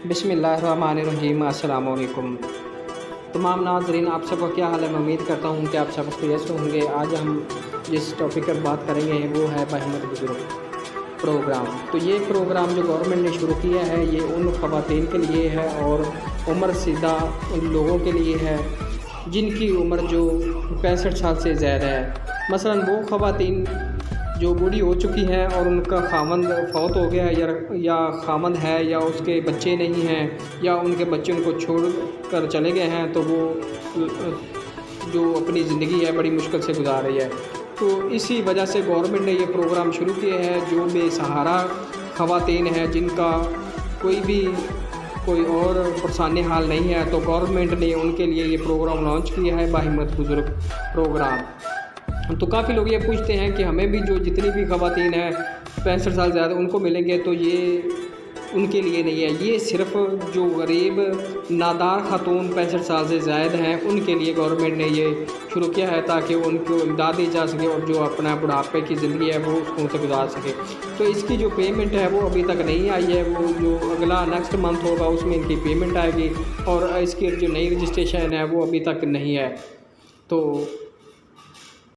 बिस्मिल्लाहिर्रहमानिर्रहीम। अस्सलाम वालेकुम तमाम नाज़रीन, आप सबका क्या हाल है। मैं उम्मीद करता हूँ कि आप सब खैरियत से होंगे। आज हम जिस टॉपिक पर बात करेंगे वो है बाहिम्मत बुज़ुर्ग प्रोग्राम। तो ये प्रोग्राम जो गवर्नमेंट ने शुरू किया है ये उन ख़वातीन के लिए है और उम्र सीधा उन लोगों के लिए है जिनकी उम्र जो 65 साल से ज़्यादा है। मसलन वो ख़वातीन जो बूढ़ी हो चुकी हैं और उनका खामंद फौत हो गया है या खामंद है या उसके बच्चे नहीं हैं या उनके बच्चे उनको छोड़ कर चले गए हैं, तो वो जो अपनी ज़िंदगी है बड़ी मुश्किल से गुजार रही है। तो इसी वजह से गवर्नमेंट ने ये प्रोग्राम शुरू किए हैं। जो बेसहारा ख़वातीन हैं जिनका कोई और परेशानी हाल नहीं है, तो गवर्नमेंट ने उनके लिए ये प्रोग्राम लॉन्च किया है, बाहिम्मत बुज़ुर्ग प्रोग्राम। तो काफ़ी लोग ये पूछते हैं कि हमें भी जो जितनी भी ख़वातीन हैं 65 साल ज़्यादा उनको मिलेंगे, तो ये उनके लिए नहीं है। ये सिर्फ़ जो गरीब नादार खातून 65 साल से ज़ायद हैं उनके लिए गवर्नमेंट ने ये शुरू किया है, ताकि उनको इमदाद दी जा सके और जो अपना बुढ़ापे की ज़िंदगी है वो सुकून से गुजार सके। तो इसकी जो पेमेंट है वो अभी तक नहीं आई है। वो जो अगला नेक्स्ट मंथ होगा उसमें इनकी पेमेंट आएगी और इसकी जो नई रजिस्ट्रेशन है वो अभी तक नहीं है। तो